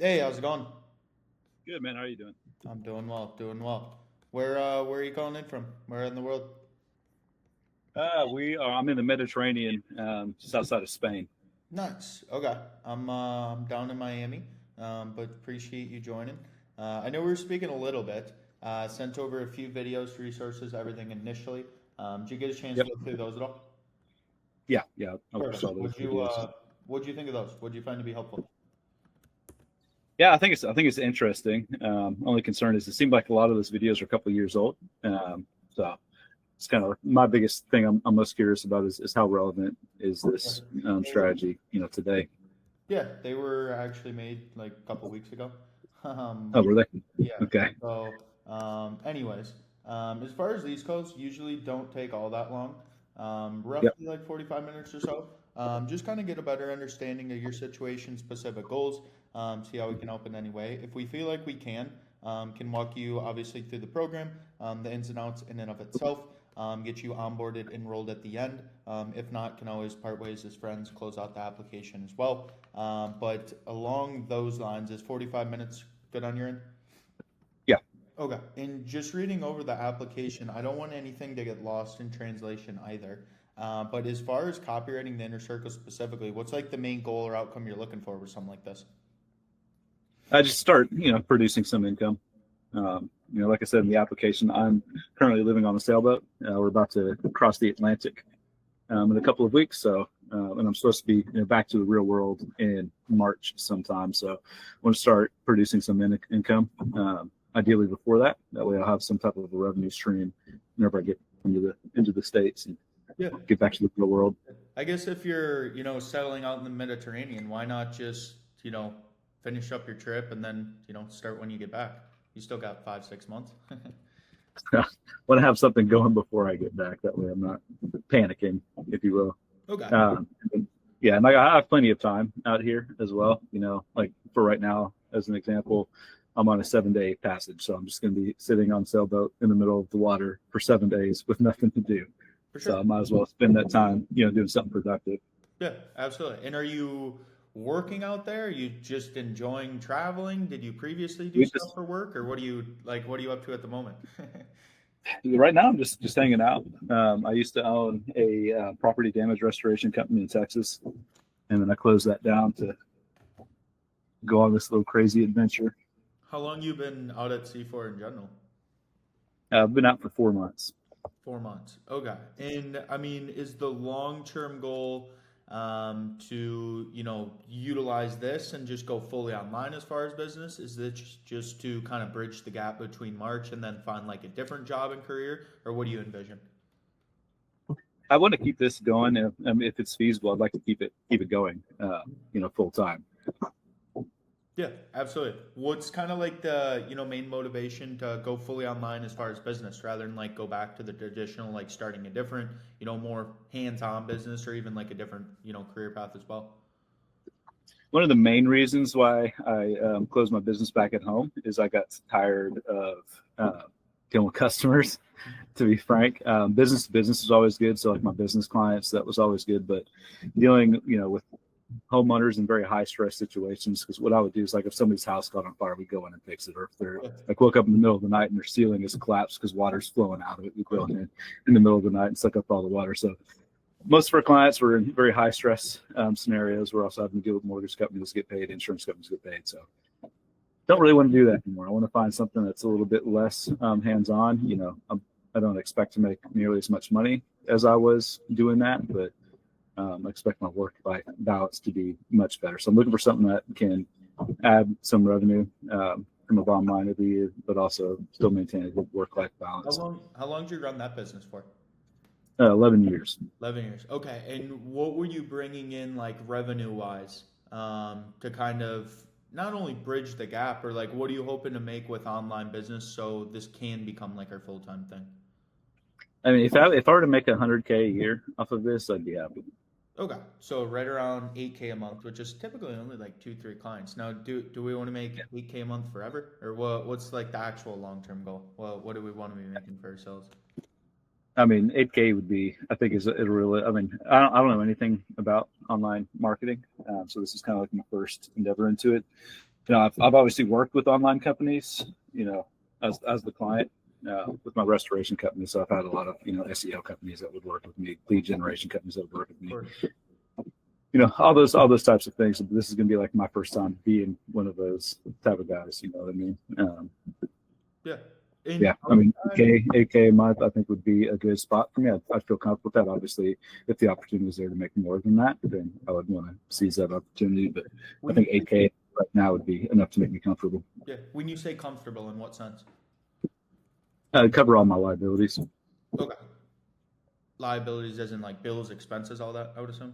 Hey, how's it going? Good, man. How are you doing? I'm doing well, doing well. Where are you calling in from? Where in the world? I'm in the Mediterranean, just outside of Spain. Nice. Okay. I'm down in Miami, but appreciate you joining. I know we were speaking a little bit. Sent over a few videos, resources, everything initially. Did you get a chance Yep. to look through those at all? Yeah. I Perfect. saw those videos. What'd you think of those? What'd you find to be helpful? Yeah, I think it's interesting. Only concern is it seemed like a lot of those videos are a couple of years old. So it's kind of my biggest thing I'm most curious about is how relevant is this strategy, today. Yeah, they were actually made like a couple weeks ago. Oh, Um, were they? Yeah. Okay. Anyways, as far as these goes, usually don't take all that long. Yep. Roughly like 45 minutes or so. Just kind of get a better understanding of your situation, specific goals, see how we can help in any way. If we feel like we can walk you obviously through the program, the ins and outs in and of itself, get you onboarded, enrolled at the end. If not, can always part ways as friends, close out the application as well. But along those lines, is 45 minutes good on your end? Yeah. Okay, and just reading over the application, I don't want anything to get lost in translation either. But as far as copywriting the inner circle specifically, what's like the main goal or outcome you're looking for with something like this? I just start, producing some income. Like I said in the application, I'm currently living on a sailboat. We're about to cross the Atlantic in a couple of weeks. And I'm supposed to be back to the real world in March sometime. So I want to start producing some income, ideally before that. That way I'll have some type of a revenue stream whenever I get into the States and Yeah, get back to the real world. I guess if you're, settling out in the Mediterranean, why not just, finish up your trip and then, start when you get back? You still got 5, 6 months. I want to have something going before I get back. That way I'm not panicking, if you will. Okay. Um, yeah, and I have plenty of time out here as well. Like for right now, as an example, I'm on a 7-day passage, so I'm just going to be sitting on sailboat in the middle of the water for 7 days with nothing to do. For So I sure. might as well spend that time, doing something productive. Yeah, absolutely. And are you working out there? Are you just enjoying traveling? Did you previously do We stuff just for work, or what do you like? What are you up to at the moment? right now I'm just hanging out. I used to own a property damage restoration company in Texas, and then I closed that down to go on this little crazy adventure. How long you been out at sea for in general? I've been out for 4 months. 4 months. Okay. And I mean, is the long-term goal to, utilize this and just go fully online as far as business? Is it just to kind of bridge the gap between March and then find like a different job and career, or what do you envision? I want to keep this going. If it's feasible, I'd like to keep it going. Full time. Yeah, absolutely. What's kind of like the, main motivation to go fully online as far as business rather than like go back to the traditional, like starting a different, more hands-on business or even like a different, career path as well? One of the main reasons why I closed my business back at home is I got tired of dealing with customers. To be frank, business to business is always good. So like my business clients, that was always good. But dealing, with homeowners in very high stress situations, because what I would do is like if somebody's house caught on fire, we go in and fix it. Or if they're Yeah, like woke up in the middle of the night and their ceiling is collapsed because water's flowing out of it, we go right. in the middle of the night and suck up all the water. So most of our clients were in very high stress scenarios. We're also having to deal with mortgage companies get paid, insurance companies get paid. So don't really want to do that anymore. I want to find something that's a little bit less hands-on. I don't expect to make nearly as much money as I was doing that, but I expect my work-life balance to be much better. So I'm looking for something that can add some revenue from the bottom line every year, but also still maintain a good work-life How balance. long, how long did you run that business for? 11 years. 11 years. Okay. And what were you bringing in like revenue wise to kind of not only bridge the gap or like what are you hoping to make with online business so this can become like our full-time thing? I mean, if I were to make 100K a year off of this, I'd be happy. Okay, so right around 8K a month, which is typically only like 2, 3 clients. Now, do we want to make 8K a month forever, or what's like the actual long term goal? Well, what do we want to be making for ourselves? I mean, 8K would be, I think, is it really. I mean, I don't know anything about online marketing, so this is kind of like my first endeavor into it. I've obviously worked with online companies, as the client, with my restoration company. So I've had a lot of, SEO companies that would work with me, lead generation companies that would work with Of me, course. all those types of things. But this is going to be like my first time being one of those type of guys. You know what I mean? Yeah. And Yeah. I mean, AK a month, I think would be a good spot for me. I'd feel comfortable with that. Obviously, if the opportunity was there to make more than that, then I would want to seize that opportunity. But I think 8K right now would be enough to make me comfortable. yeah. When you say comfortable, in what sense? Cover all my liabilities. Okay. Liabilities as in like bills, expenses, all that, I would assume.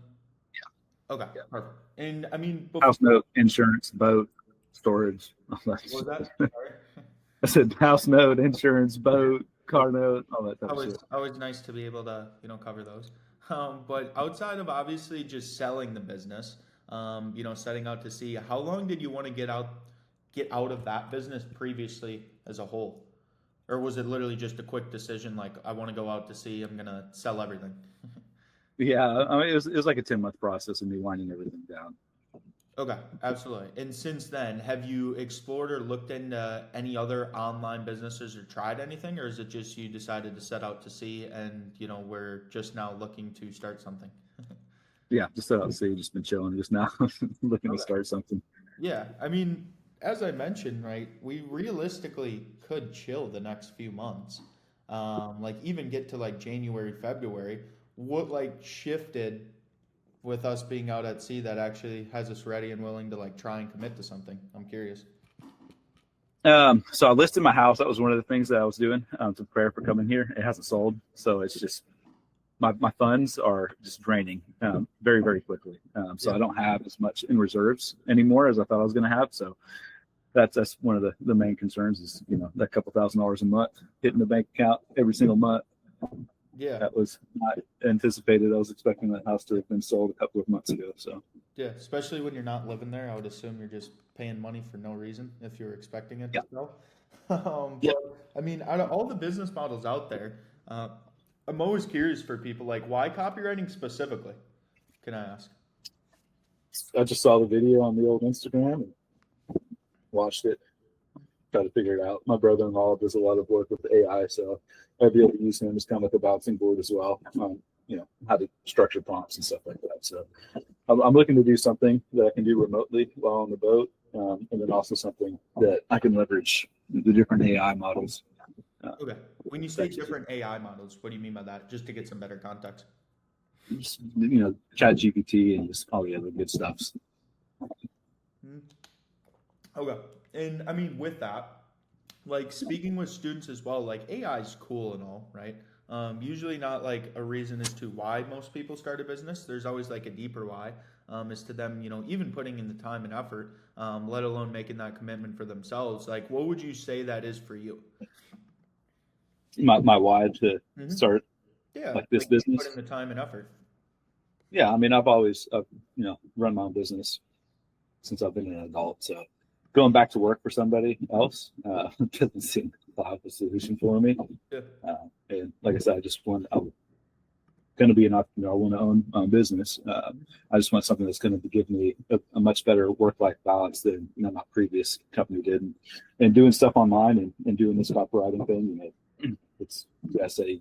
Okay, Yeah. perfect. And I mean, before, House note, insurance, boat, storage. All that what was that? shit. Sorry. I said house note, insurance, boat, car note, all that type of Always, shit. always nice to be able to, cover those. But outside of obviously just selling the business, setting out to see, how long did you want to get out of that business previously as a whole? Or was it literally just a quick decision like I want to go out to sea, I'm gonna sell everything? Yeah, I mean, it was like a 10-month process of me winding everything down. Okay, absolutely. And since then, have you explored or looked into any other online businesses or tried anything, or is it just you decided to set out to sea and we're just now looking to start something? Yeah, just set out to sea, just been chilling just now, looking to Okay. start something. Yeah, I mean, as I mentioned, right, we realistically could chill the next few months. Like even get to like January, February. What like shifted with us being out at sea that actually has us ready and willing to like try and commit to something? I'm curious. So I listed my house. That was one of the things that I was doing to prepare for coming here. It hasn't sold, so it's just my funds are just draining very, very quickly. So Yeah. I don't have as much in reserves anymore as I thought I was going to have. So that's one of the main concerns is that couple $1,000s a month hitting the bank account every single month. Yeah. That was not anticipated. I was expecting that house to have been sold a couple of months ago. So Yeah, especially when you're not living there, I would assume you're just paying money for no reason if you're expecting it to yeah, sell. yeah. But I mean, out of all the business models out there, I'm always curious for people like why copywriting specifically? Can I ask? I just saw the video on the old Instagram and watched it, try to figure it out. My brother-in-law does a lot of work with AI, so I'd be able to use him as kind of like a bouncing board as well. How to structure prompts and stuff like that. So I'm looking to do something that I can do remotely while on the boat, and then also something that I can leverage the different AI models. Okay. When you say different AI models, what do you mean by that? Just to get some better context. Just, Chat GPT and just all the other good stuffs. Hmm. Okay. And I mean, with that, like speaking with students as well, like AI is cool and all, right? Usually not like a reason as to why most people start a business. There's always like a deeper why, as to them, even putting in the time and effort, let alone making that commitment for themselves. Like, what would you say that is for you? My why to Hmm. start Yeah, like this like you put in business. the time and effort. Yeah, I mean, I've always run my own business since I've been an adult. So going back to work for somebody else doesn't seem like a solution for me. Yeah. And like I said, I'm going to be an entrepreneur. I want to own my own business. I just want something that's going to give me a much better work-life balance than my previous company did. And doing stuff online and doing this copywriting thing, it's I say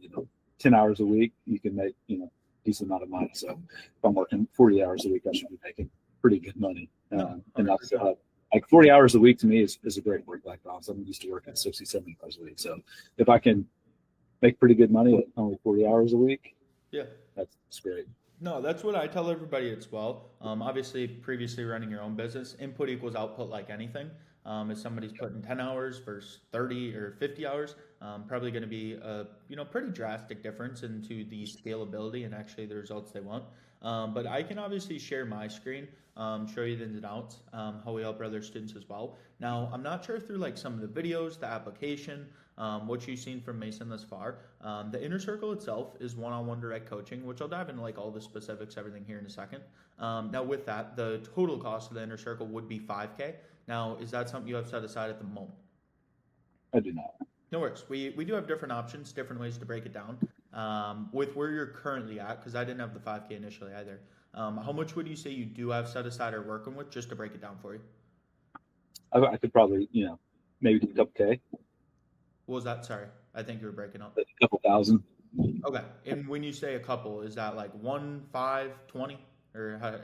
10 hours a week, you can make decent amount of money. So if I'm working 40 hours a week, I should be making pretty good money. No, And 100%. like 40 hours a week to me is a great work-life balance. I'm used to working 60, 70 hours a week. So if I can make pretty good money at only 40 hours a week, Yeah. that's great. No, that's what I tell everybody as well. Obviously, previously running your own business, input equals output like anything. If somebody's putting 10 hours versus 30 or 50 hours, probably going to be a pretty drastic difference into the scalability and actually the results they want. But I can obviously share my screen, show you the ins and outs, how we help other students as well. Now, I'm not sure through like some of the videos, the application, what you've seen from Mason thus far. The inner circle itself is one-on-one direct coaching, which I'll dive into like all the specifics, everything here in a second. Now, with that, the total cost of the inner circle would be 5K. Now, is that something you have set aside at the moment? I do not. No worries. We do have different options, different ways to break it down. With where you're currently at, because I didn't have the 5K initially either. How much would you say you do have set aside or working with just to break it down for you? I could probably, maybe do a couple K, What was that? Sorry, I think you were breaking up. a couple thousand. Okay. And when you say a couple, is that like one, 5, 20, or how do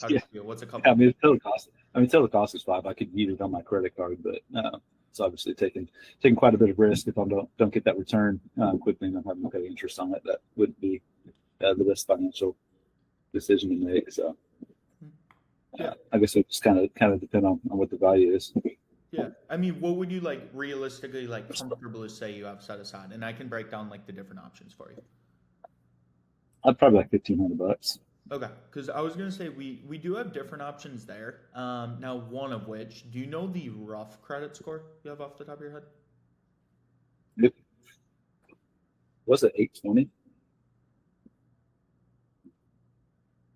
Yeah. you feel? What's a I couple? mean, total cost is 5. I could use it on my credit card, but it's obviously taking quite a bit of risk if I don't get that return quickly and I'm having to pay interest on it. That wouldn't be the best financial decision to make. So Yeah. I guess it just kind of depend on what the value is. Yeah. I mean, what would you like realistically like comfortably say you have set aside? And I can break down like the different options for you. I'd probably like $1,500. Okay, because I was gonna say we do have different options there. Now one of which, do you know the rough credit score you have off the top of your head? It was it 820.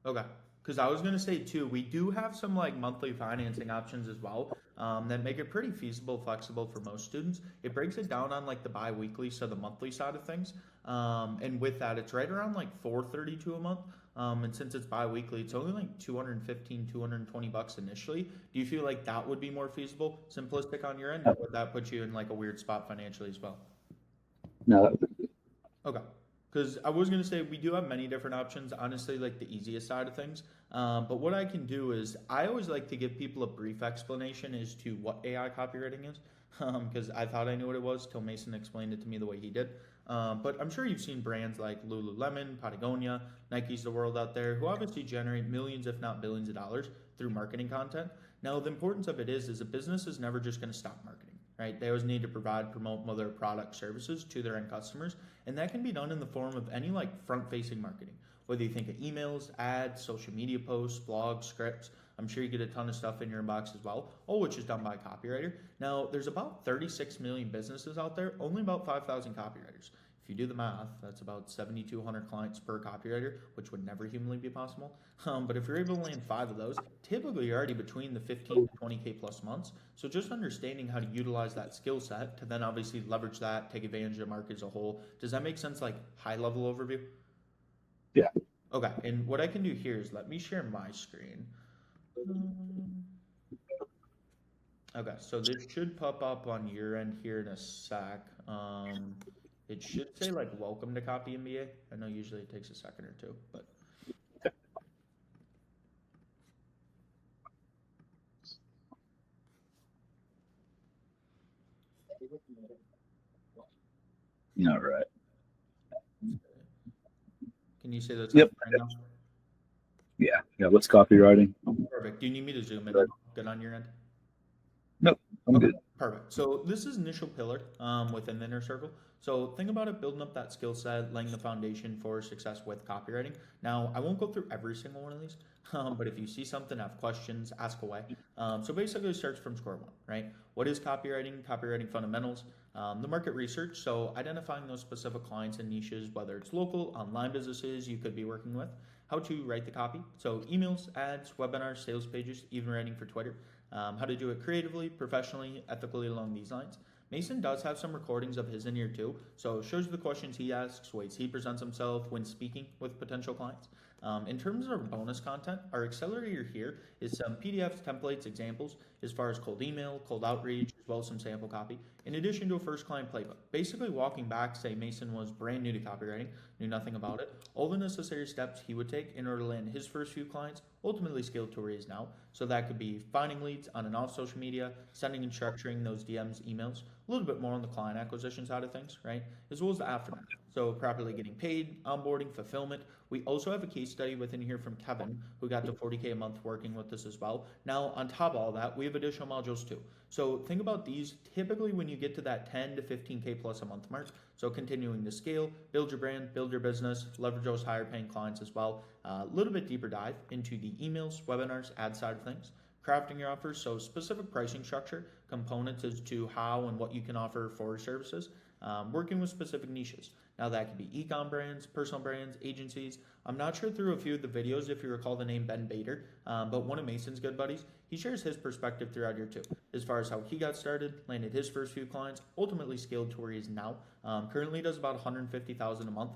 Okay, because I was gonna say too, we do have some like monthly financing options as well, that make it pretty feasible, flexible for most students. It breaks it down on like the bi-weekly, so the monthly side of things. And with that, it's right around like 432 a month. And since it's bi-weekly, it's only like 215, $220 initially. Do you feel like that would be more feasible, simplistic on your end, or would that put you in like a weird spot financially as well? No, Okay. Because I was going to say we do have many different options, honestly, like the easiest side of things. But what I can do is I always like to give people a brief explanation as to what AI copywriting is. Because I thought I knew what it was till Mason explained it to me the way he did. But I'm sure you've seen brands like Lululemon, Patagonia, Nike's the world out there who obviously generate millions, if not billions of dollars through marketing content. Now, the importance of it is a business is never just going to stop marketing, right? They always need to provide, promote other product services to their end customers. And that can be done in the form of any like front facing marketing, whether you think of emails, ads, social media posts, blogs, scripts. I'm sure you get a ton of stuff in your inbox as well, all which is done by a copywriter. Now, there's about 36 million businesses out there, only about 5,000 copywriters. If you do the math, that's about 7,200 clients per copywriter, which would never humanly be possible. But if you're able to land 5 of those, typically you're already between the 15 to 20K plus months. So just understanding how to utilize that skill set to then obviously leverage that, take advantage of the market as a whole. Does that make sense? Like high level overview? yeah, Okay. And what I can do here is let me share my screen. Um, Okay, so this should pop up on your end here in a sec. It should say like "Welcome to Copy MBA." I know usually it takes a second or two, but yeah, right. can you say that's Yep. happening right now? Yeah. What's copywriting? Perfect. Do you need me to zoom in? Good on your end. Nope, I'm Okay, good. perfect. So this is initial pillar within the inner circle. So think about it, building up that skill set, laying the foundation for success with copywriting. Now, I won't go through every single one of these, but if you see something, have questions, ask away. So basically, it starts from square one, right? What is copywriting? Copywriting fundamentals, the market research. So identifying those specific clients and niches, whether it's local, online businesses you could be working with. How to write the copy. So emails, ads, webinars, sales pages, even writing for Twitter, how to do it creatively, professionally, ethically along these lines. Mason does have some recordings of his in here too, so it shows you the questions he asks, ways he presents himself when speaking with potential clients. In terms of our bonus content, our accelerator here is some PDFs, templates, examples as far as cold email, cold outreach, as well as some sample copy, in addition to a first client playbook. Basically, walking back, say Mason was brand new to copywriting, knew nothing about it, all the necessary steps he would take in order to land his first few clients, ultimately scale to where he is now. So that could be finding leads on and off social media, sending and structuring those DMs, emails, a little bit more on the client acquisition side of things, right? As well as the aftermath. So properly getting paid, onboarding, fulfillment. We also have a case study within here from Kevin, who got to 40K a month working with us as well. Now, on top of all that, we have additional modules too. So think about these typically when you get to that 10 to 15K plus a month mark. So continuing to scale, build your brand, build your business, leverage those higher paying clients as well. A little bit deeper dive into the emails, webinars, ad side of things, crafting your offers. So specific pricing structure, components as to how and what you can offer for services, working with specific niches. Now that could be e-com brands, personal brands, agencies. I'm not sure through a few of the videos if you recall the name Ben Bader, but one of Mason's good buddies, he shares his perspective throughout year 2, as far as how he got started, landed his first few clients, ultimately scaled to where he is now. Currently does about $150,000 a month,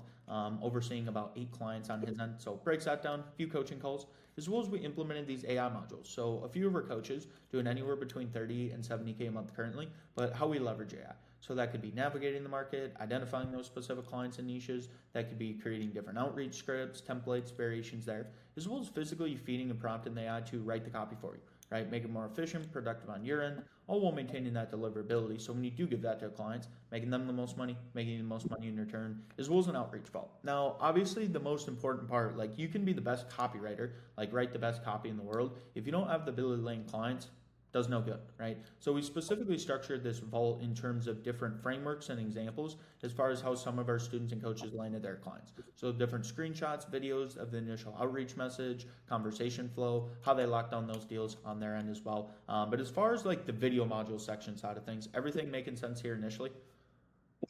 overseeing about 8 clients on his end. So breaks that down, a few coaching calls, as well as we implemented these AI modules. So a few of our coaches doing anywhere between 30 and 70K a month currently, but how we leverage AI. So that could be navigating the market, identifying those specific clients and niches. That could be creating different outreach scripts, templates, variations there, as well as physically feeding and prompting the AI to write the copy for you, right? Make it more efficient, productive on your end, all while maintaining that deliverability. So when you do give that to clients, making them the most money, making the most money in return, as well as an outreach follow. Now, obviously, the most important part, like you can be the best copywriter, like write the best copy in the world. If you don't have the ability to land clients, does no good, right? So we specifically structured this vault in terms of different frameworks and examples as far as how some of our students and coaches landed their clients. So different screenshots, videos of the initial outreach message, conversation flow, how they locked down those deals on their end as well. But as far as like the video module section side of things, everything making sense here initially?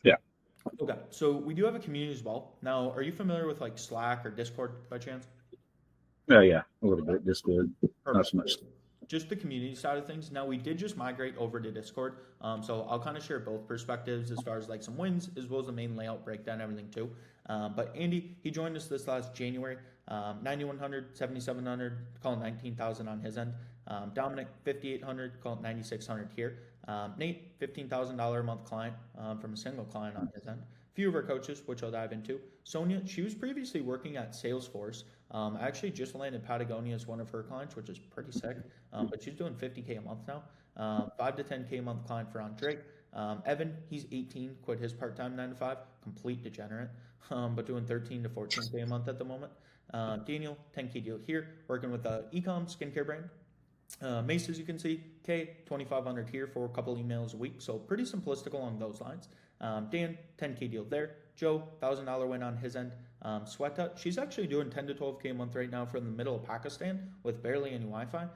Yeah. Okay, so we do have a community as well. Now, are you familiar with like Slack or Discord by chance? Yeah, a little bit. Discord, not so much. Just the community side of things. Now we did just migrate over to Discord, so I'll kind of share both perspectives as far as like some wins as well as the main layout breakdown, everything too. But Andy, he joined us this last January, 9,100, 7,700, call it 19,000 on his end. Dominic, 5,800, call it 9,600 here. Nate, $15,000 a month client from a single client on his end. Few of our coaches, which I'll dive into. Sonia, she was previously working at Salesforce. I actually just landed Patagonia as one of her clients, which is pretty sick. But she's doing 50K a month now. 5 to 10K a month client for Andre. Evan, he's 18, quit his part-time 9 to 5, complete degenerate, but doing 13 to 14K a month at the moment. Daniel, 10K deal here, working with the e-com skincare brand. Mace, as you can see, K, 2,500 here for a couple emails a week, so pretty simplistic along those lines. Dan, 10K deal there. Joe, $1,000 win on his end. Sweta, she's actually doing 10 to 12K a month right now from the middle of Pakistan with barely any Wi-Fi.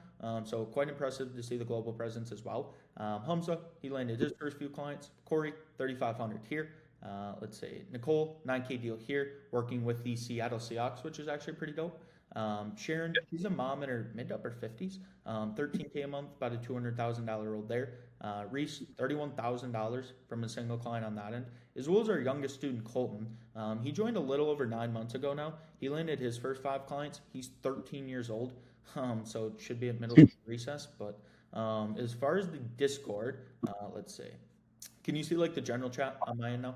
So quite impressive to see the global presence as well. Hamza, he landed his first few clients. Corey, 3,500 here. Let's see, Nicole, 9K deal here, working with the Seattle Seahawks, which is actually pretty dope. Sharon, she's a mom in her mid to upper 50s, 13K a month, about a $200,000 old there. Reese, $31,000 from a single client on that end, as well as our youngest student, Colton. He joined a little over 9 months ago now. He landed his first 5 clients. He's 13 years old, so it should be at middle school recess. But as far as the Discord, let's see. Can you see like the general chat on my end now?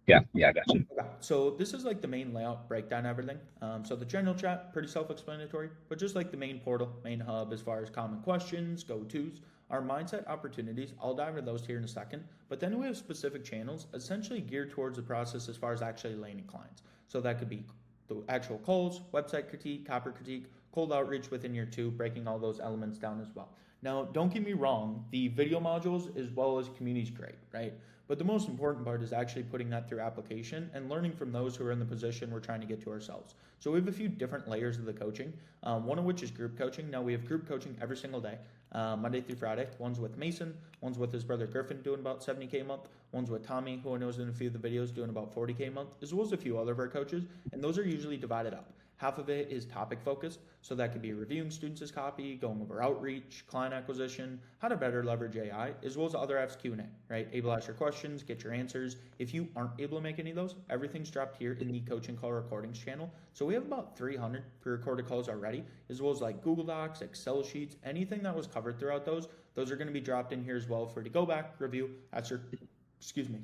Yeah, I got you. Okay, so this is like the main layout breakdown, everything. So the general chat, pretty self-explanatory, but just like the main portal, main hub as far as common questions, go-tos, our mindset opportunities, I'll dive into those here in a second. But then we have specific channels essentially geared towards the process as far as actually landing clients. So that could be the actual calls, website critique, copy critique, cold outreach within year 2, breaking all those elements down as well. Now, don't get me wrong, the video modules as well as community is great, right? But the most important part is actually putting that through application and learning from those who are in the position we're trying to get to ourselves. So we have a few different layers of the coaching, one of which is group coaching. Now we have group coaching every single day, Monday through Friday. One's with Mason, one's with his brother Griffin doing about 70K a month, one's with Tommy, who I know is in a few of the videos doing about 40K a month, as well as a few other of our coaches, and those are usually divided up. Half of it is topic focused, so that could be reviewing students' copy, going over outreach, client acquisition, how to better leverage AI, as well as other apps Q&A, right? Able to ask your questions, get your answers. If you aren't able to make any of those, everything's dropped here in the coaching call recordings channel. So we have about 300 pre-recorded calls already, as well as like Google Docs, Excel sheets, anything that was covered throughout those are going to be dropped in here as well for you to go back, review, answer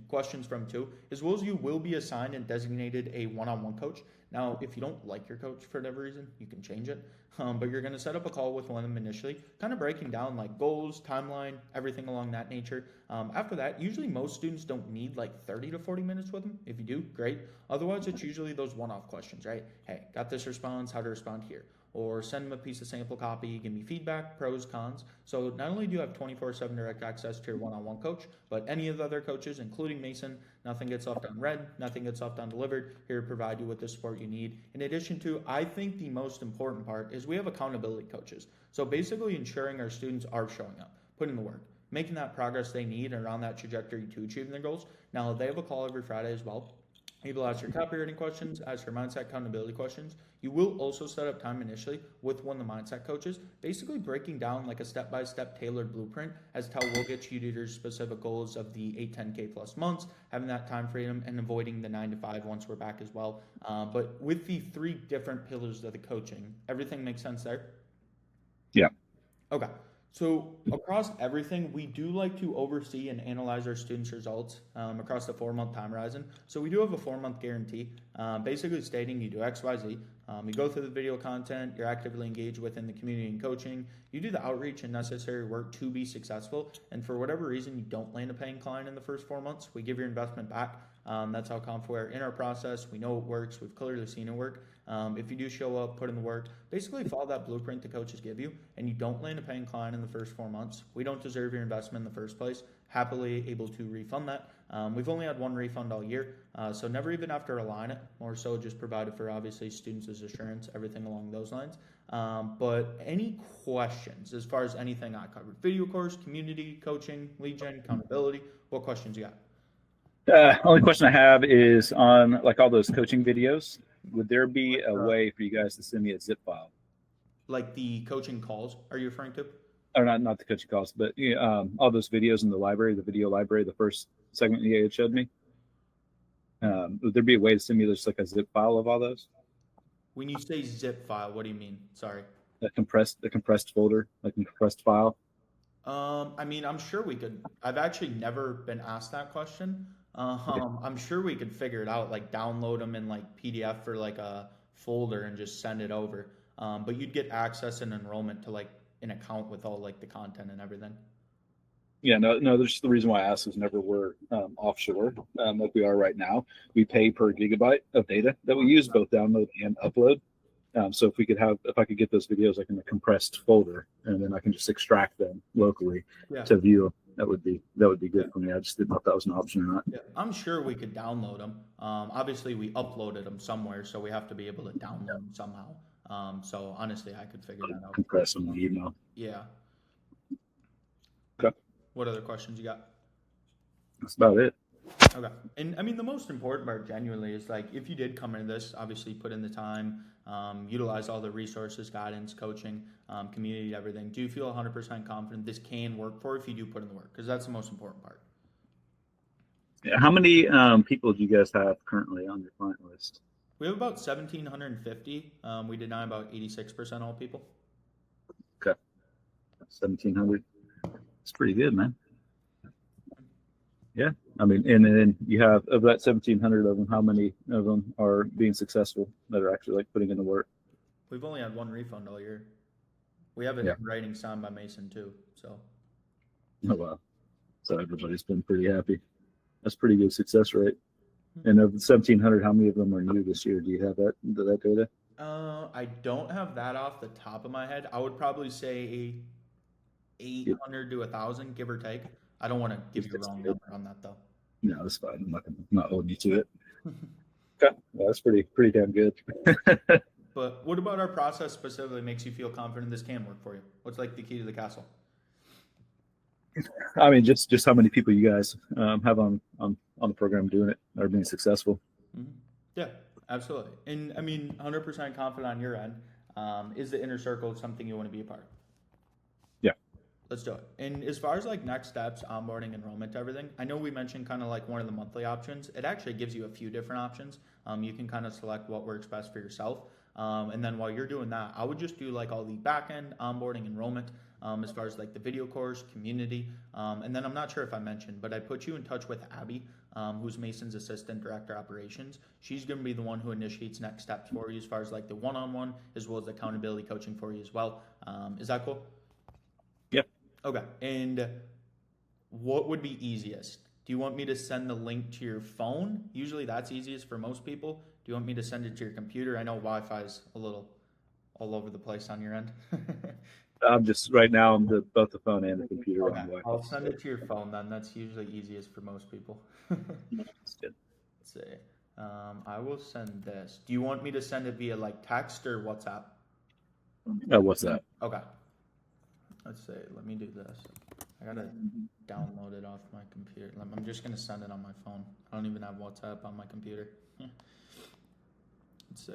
questions from too, as well as you will be assigned and designated a one-on-one coach. Now, if you don't like your coach for whatever reason, you can change it, but you're going to set up a call with one of them initially, kind of breaking down like goals, timeline, everything along that nature. After that, usually most students don't need like 30 to 40 minutes with them. If you do, great. Otherwise, it's usually those one-off questions, right? Hey, got this response, how to respond here. Or send them a piece of sample copy, give me feedback, pros, cons. So not only do you have 24/7 direct access to your one-on-one coach, but any of the other coaches, including Mason, nothing gets left unread, nothing gets left undelivered, here to provide you with the support you need. In addition to, I think the most important part is we have accountability coaches. So basically ensuring our students are showing up, putting the work, making that progress they need around that trajectory to achieving their goals. Now, they have a call every Friday as well. Able to ask your copywriting questions, ask your mindset accountability questions. You will also set up time initially with one of the mindset coaches, basically breaking down like a step-by-step tailored blueprint as to how we'll get you to your specific goals of the 8-10K plus months, having that time freedom and avoiding the 9 to 5 once we're back as well. But with the 3 different pillars of the coaching, everything makes sense there? Yeah. Okay. So across everything, we do like to oversee and analyze our students' results across the 4-month time horizon. So we do have a 4-month guarantee, basically stating you do X, Y, Z. You go through the video content, you're actively engaged within the community and coaching, you do the outreach and necessary work to be successful. And for whatever reason, you don't land a paying client in the first 4 months, we give your investment back. That's how confident we're in our process. We know it works. We've clearly seen it work. If you do show up, put in the work, basically follow that blueprint the coaches give you, and you don't land a paying client in the first 4 months, we don't deserve your investment in the first place. Happily able to refund that. We've only had 1 refund all year, so never even have to rely on it. More so just provided for obviously students as assurance, everything along those lines. But any questions as far as anything I covered? Video course, community, coaching, lead gen, accountability. What questions you got? Only question I have is on like all those coaching videos. Would there be a way for you guys to send me a zip file? Like the coaching calls, are you referring to? Or not the coaching calls, but all those videos in the library, the video library, the first segment you had showed me. Would there be a way to send me just like a zip file of all those? When you say zip file, what do you mean? Sorry. A compressed folder, like a compressed file. I mean, I'm sure we could. I've actually never been asked that question. I'm sure we could figure it out, like download them in like PDF for like a folder and just send it over. But you'd get access and enrollment to like an account with all like the content and everything. Yeah, no. There's the reason why I asked is whenever we're offshore, like we are right now, we pay per gigabyte of data that we use, both download and upload. So if I could get those videos like in a compressed folder, and then I can just extract them locally Yeah. to view, that would be good for me. I just didn't know if that was an option or not. Yeah, I'm sure we could download them. Obviously, we uploaded them somewhere, so we have to be able to download them somehow. So honestly, I could figure that out. Compress them in the email. Yeah. Okay, What other questions you got? that's about it. Okay. And I mean, the most important part genuinely is like, if you did come into this, obviously put in the time, utilize all the resources, guidance, coaching, community, everything. Do you feel 100% confident this can work for you if you do put in the work? Because that's the most important part. Yeah, how many people do you guys have currently on your client list? We have about 1,750. We deny about 86% all people. Okay, 1,700. It's pretty good, man. Yeah, I mean, and then you have of that 1,700 of them, how many of them are being successful that are actually like putting in the work? We've only had 1 refund all year. We have it in writing signed by Mason too. So. Oh wow! So everybody's been pretty happy. That's pretty good success rate. And of the 1,700, how many of them are new this year? Do you have that data? I don't have that off the top of my head. I would probably say 800 to 1,000, give or take. I don't want to give you a wrong number on that though. No, that's fine. I'm not holding you to it. Okay, well, that's pretty damn good. But what about our process specifically makes you feel confident this can work for you? What's like the key to the castle? I mean, just how many people you guys have on the program doing it are being successful. Mm-hmm. Yeah, absolutely. And I mean, 100% confident on your end. Is the inner circle something you want to be a part of? Yeah. Let's do it. And as far as like next steps, onboarding, enrollment, everything, I know we mentioned kind of like one of the monthly options. It actually gives you a few different options. You can kind of select what works best for yourself. And then while you're doing that, I would just do like all the back end onboarding, enrollment, as far as like the video course, community. And then I'm not sure if I mentioned, but I put you in touch with Abby, who's Mason's assistant director operations. She's going to be the one who initiates next steps for you as far as like the one-on-one as well as the accountability coaching for you as well. Is that cool? Yep. Okay. And what would be easiest? Do you want me to send the link to your phone? Usually that's easiest for most people. Do you want me to send it to your computer? I know Wi-Fi is a little all over the place on your end. I'm just right now. I'm both the phone and the computer Okay, on Wi-Fi. I'll send it to your phone then. That's usually easiest for most people. That's good. Let's see. I will send this. Do you want me to send it via like text or WhatsApp? What's that? Okay. Let's see. Let me do this. I gotta download it off my computer. I'm just gonna send it on my phone. I don't even have WhatsApp on my computer. Let's see.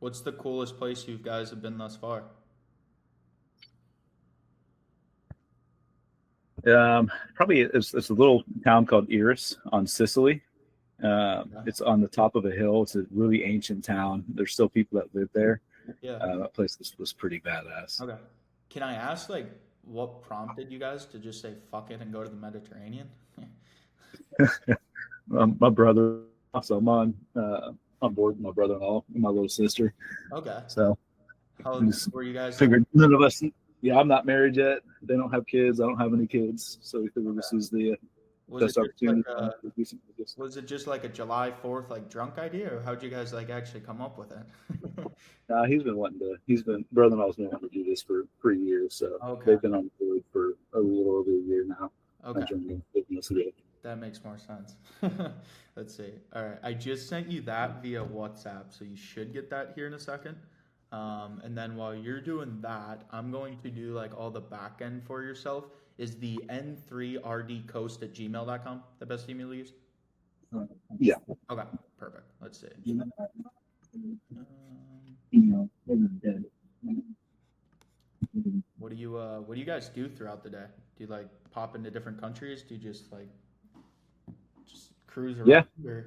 What's the coolest place you guys have been thus far? Probably it's a little town called Iris on Sicily. It's on the top of a hill. It's a really ancient town. There's still people that live there. Yeah. That place was pretty badass. Okay. Can I ask, like, what prompted you guys to just say fuck it and go to the Mediterranean? My brother, so I'm on board with my brother-in-law and my little sister. Okay. So How were you guys? figured none of us. Yeah, I'm not married yet. They don't have kids. I don't have any kids. So we figured this is the best opportunity. Was it just like a July 4th like drunk idea, or how'd you guys like actually come up with it? He's been wanting to. Brother-in-law's been wanting to do this for years. So they've been on board for a little over a year now. Okay. That makes more sense. Let's see. All right. I just sent you that via WhatsApp, so you should get that here in a second. And then while you're doing that, I'm going to do like all the back end for yourself. Is the n3rdcoast@gmail.com the best email to use? Yeah. Okay. Perfect. Let's see. What do you guys do throughout the day? Do you like pop into different countries? Do you just cruise around? Yeah. Or?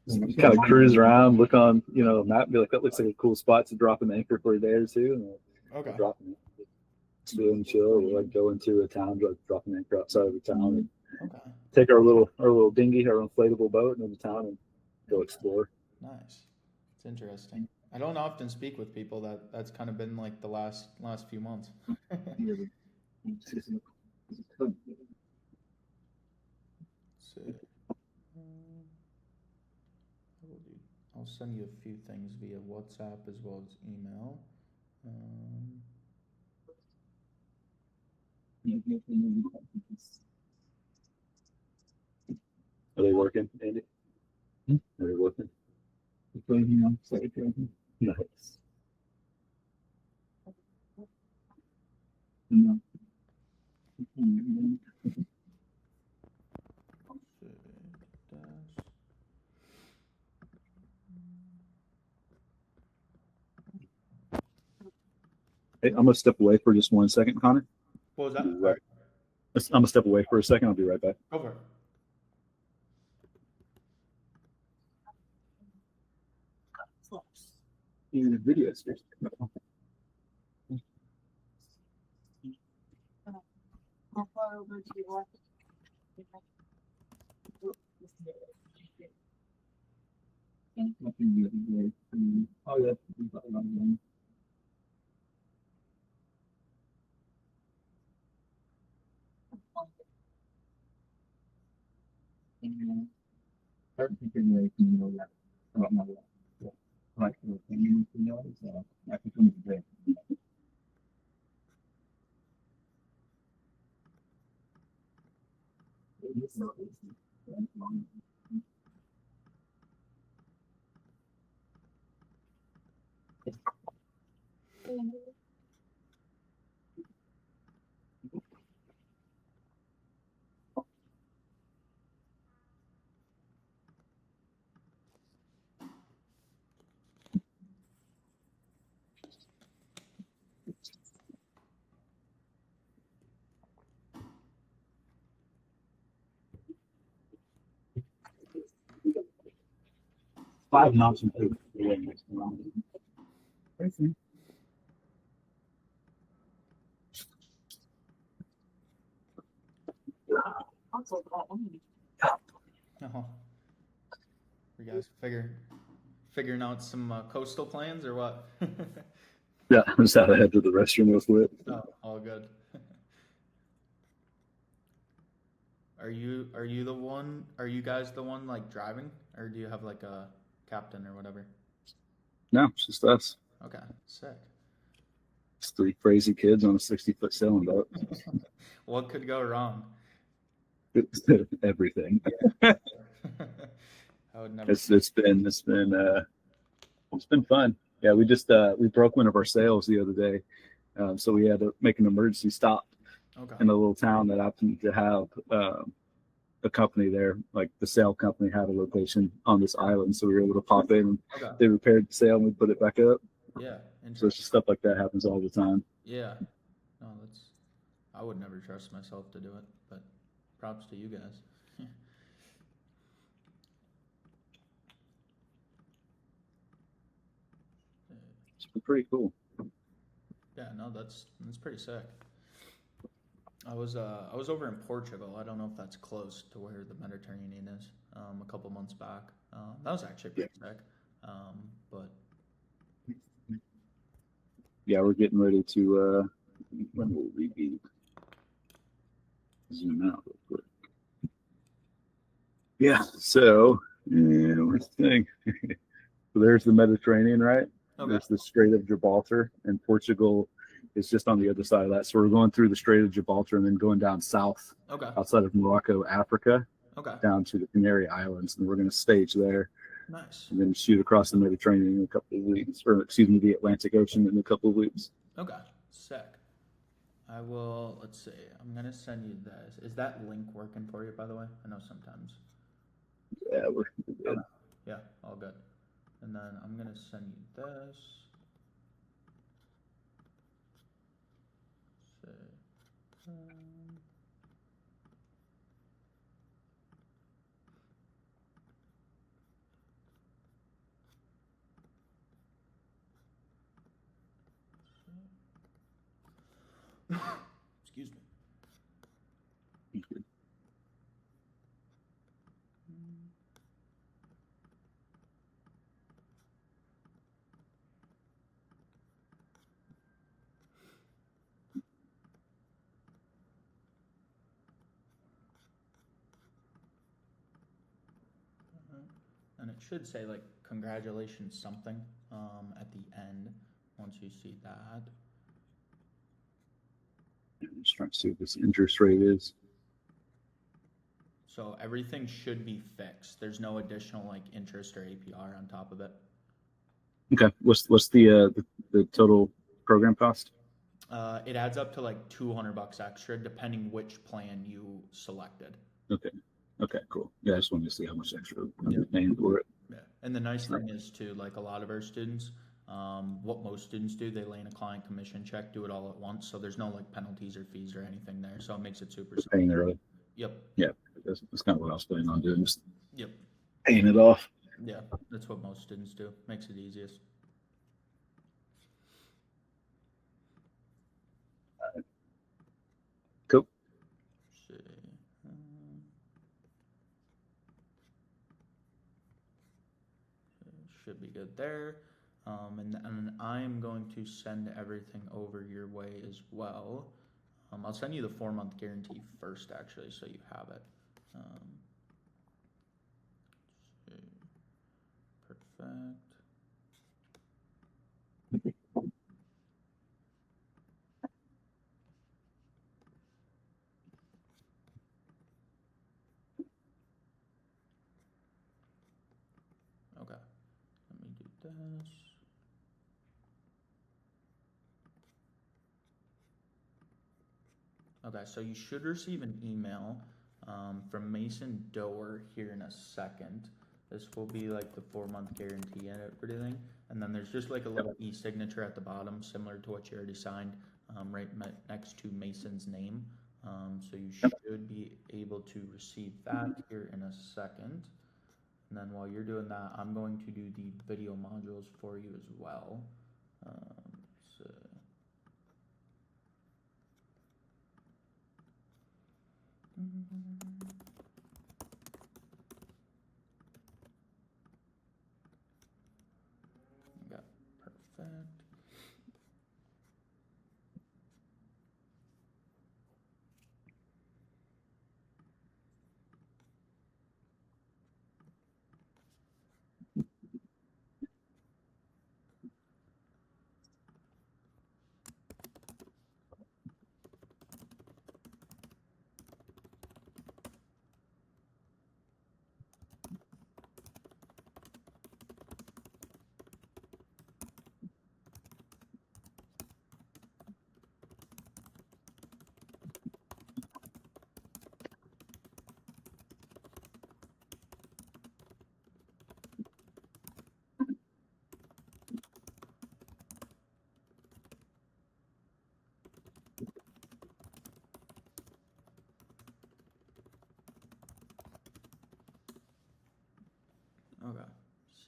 Just kind of cruise around, look on the map, and be like, that looks like a cool spot to drop an anchor for a day or two. And okay. Drop an anchor, chill. We'll like go into a town, drop an anchor outside of the town, and take our little dinghy, our inflatable boat into town, and go explore. Nice. It's interesting. I don't often speak with people that's kind of been like the last few months. I'll send you a few things via WhatsApp as well as email. Are they working, Andy? Are they working? Nice. Hey, I'm gonna step away for just 1 second, Connor. What was that? Right. I'm gonna step away for a second. I'll be right back. Over. In the video space. How far over to your left? Oh, yeah. Five knots and two. I'll take that one. Oh. You guys figuring out some coastal plans or what? Yeah, I just had to head to the restroom real quick. Oh, all good. Are you guys the one like driving, or do you have like a captain or whatever? No, it's just us. Okay, sick. It's three crazy kids on a 60-foot sailing boat. What could go wrong? Everything. I would never. It's been fun. Yeah, we broke one of our sails the other day. So we had to make an emergency stop Okay. in a little town that happened to have a company there. Like the sail company had a location on this island, so we were able to pop in. And Okay. they repaired the sail and we put it back up. Yeah. So it's Interesting. just stuff like that happens all the time. Yeah. No, I would never trust myself to do it, but props to you guys. It's been pretty cool. Yeah, no, that's pretty sick. I was over in Portugal. I don't know if that's close to where the Mediterranean is. A couple months back. That was actually pretty sick. But Yeah, we're getting ready to. When will we be? Zoom out real quick. Yeah. So, let's think. So there's the Mediterranean, right? okay, There's the Strait of Gibraltar, and Portugal is just on the other side of that. So we're going through the Strait of Gibraltar and then going down south okay, outside of Morocco, Africa, okay. down to the Canary Islands, and we're going to stage there Nice. and then shoot across the Mediterranean in a couple of weeks, or excuse me, the Atlantic Ocean in a couple of weeks. Okay, sick. I will. Let's see. I'm gonna send you this. Is that link working for you, by the way? I know sometimes. Yeah, we're good. Okay. Yeah, all good. And then I'm gonna send you this. See. Excuse me. And it should say like congratulations something at the end once you see that. I'm just trying to see what this interest rate is. So everything should be fixed. There's no additional like interest or APR on top of it. Okay, what's the total program cost? It adds up to like $200 extra depending which plan you selected. Okay, cool. Yeah, I just wanted to see how much extra I'm paying for it. Yeah, and the nice thing is too, like a lot of our students, what most students do, they lay in a client commission check, do it all at once, so there's no like penalties or fees or anything there, so it makes it super simple. Paying early. Yep. Yeah, that's kind of what I was planning on doing, just Yep. paying it off. Yeah, that's what most students do. Makes it easiest. Cool. See. Should be good there. And I'm going to send everything over your way as well. I'll send you the 4-month guarantee first, actually, so you have it. Let's see. Perfect. Okay, let me do this. Okay, so you should receive an email from Mason Doer here in a second. This will be like the 4-month guarantee and everything. And then there's just like a little e-signature at the bottom, similar to what you already signed, right next to Mason's name. So you should be able to receive that here in a second. And then while you're doing that, I'm going to do the video modules for you as well. So got perfect.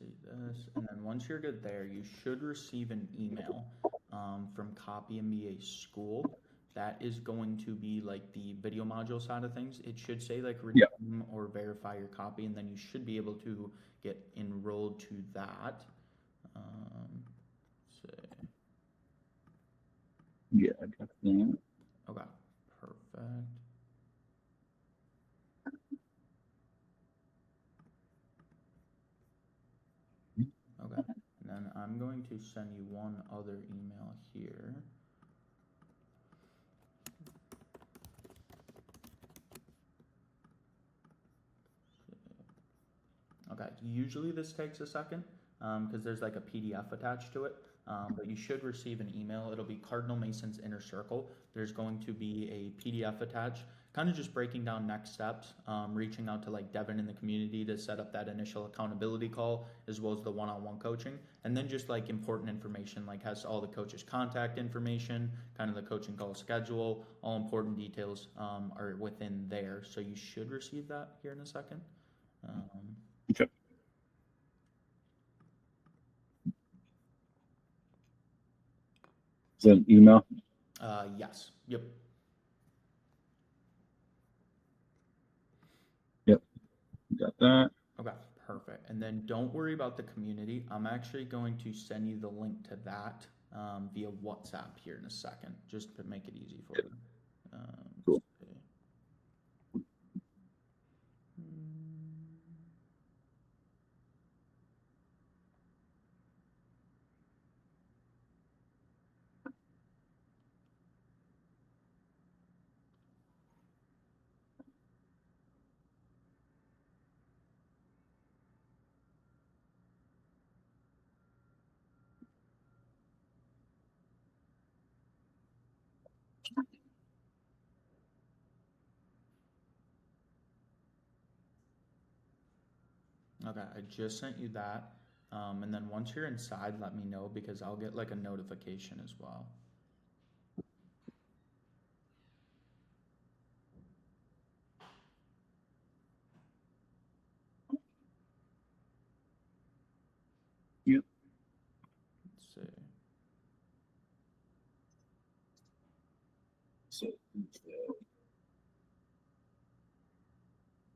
see this, and then once you're good there, you should receive an email from Copy MBA School. That is going to be like the video module side of things. It should say like Yeah. redeem or verify your copy, and then you should be able to get enrolled to that. Let's see. Yeah, I got that. Okay, perfect. Okay, and then I'm going to send you one other email here. Okay, usually this takes a second because there's like a PDF attached to it, but you should receive an email. It'll be Cardinal Mason's Inner Circle. There's going to be a PDF attached, kind of just breaking down next steps, reaching out to like Devin in the community to set up that initial accountability call, as well as the one-on-one coaching, and then just like important information, like has all the coaches' contact information, kind of the coaching call schedule, all important details are within there. So you should receive that here in a second. Okay. Is that an email? Yes. Yep. Yep. Got that. Okay, perfect. And then don't worry about the community. I'm actually going to send you the link to that via WhatsApp here in a second, just to make it easy for you. Cool. Let's see. Okay, I just sent you that. And then once you're inside, let me know because I'll get like a notification as well. Yep. Let's see. So,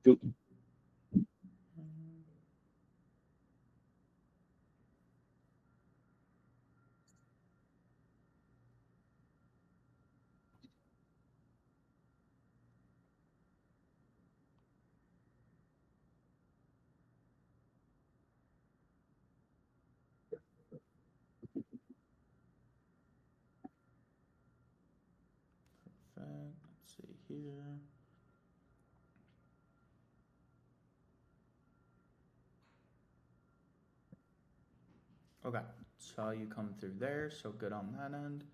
cool. Perfect. Let's see here. Okay, saw you come through there, so good on that end.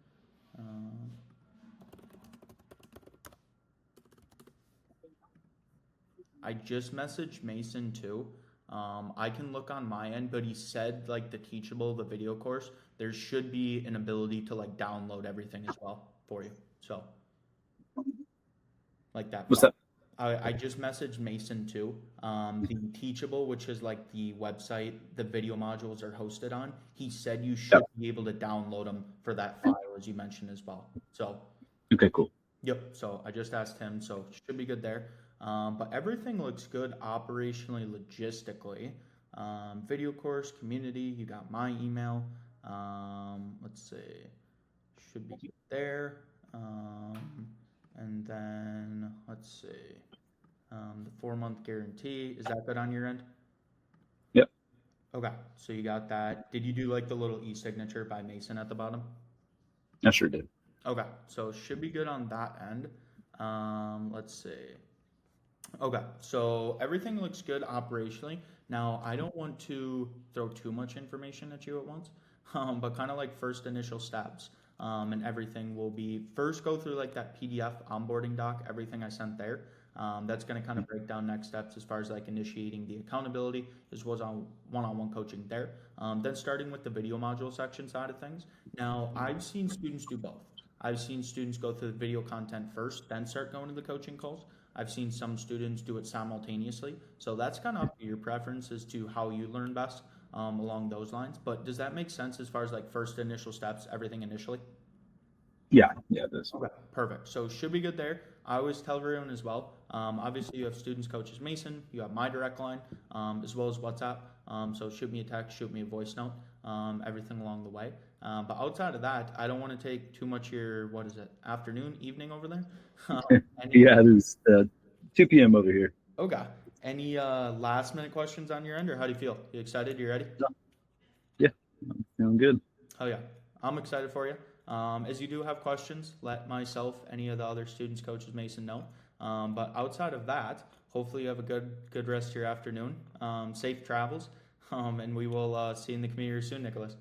I just messaged Mason too. I can look on my end, but he said like the Teachable, the video course, there should be an ability to like download everything as well for you. So like that. What's that? I just messaged Mason too. The Teachable, which is like the website the video modules are hosted on, he said you should be able to download them for that file as you mentioned as well. So Okay, cool. yep. So I just asked him, so should be good there. But everything looks good operationally, logistically. Video course, community, you got my email. Let's see, should be good there. And then let's see, the 4-month guarantee, is that good on your end? Yep. Okay, so you got that. Did you do like the little e-signature by Mason at the bottom? I sure did. Okay, so should be good on that end. Let's see. Okay, so everything looks good operationally. Now, I don't want to throw too much information at you at once, but kind of like first initial steps. And everything will be first go through like that PDF onboarding doc, everything I sent there. That's going to kind of break down next steps as far as like initiating the accountability as well as on one-on-one coaching there. Then starting with the video module section side of things. Now, I've seen students do both. I've seen students go through the video content first, then start going to the coaching calls. I've seen some students do it simultaneously. So that's kind of up to your preference as to how you learn best. along those lines. But does that make sense as far as like first initial steps, everything initially? Yeah, it does. Okay, perfect. So should be good there. I always tell everyone as well. Obviously, you have students, coaches, Mason. You have my direct line, as well as WhatsApp. So shoot me a text, shoot me a voice note, everything along the way. But outside of that, I don't want to take too much of your, what is it, afternoon, evening over there? Yeah, it is 2 p.m. over here. Okay. Any last minute questions on your end, or how do you feel? You excited? You ready? Yeah, I'm feeling good. Oh yeah, I'm excited for you. As you do have questions, let myself, any of the other students, coaches, Mason know. But outside of that, hopefully you have a good rest of your afternoon. Safe travels, and we will see you in the community soon, Nicholas.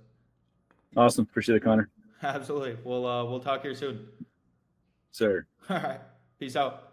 Awesome. Appreciate it, Connor. Absolutely. We'll talk here soon. Sir. All right. Peace out.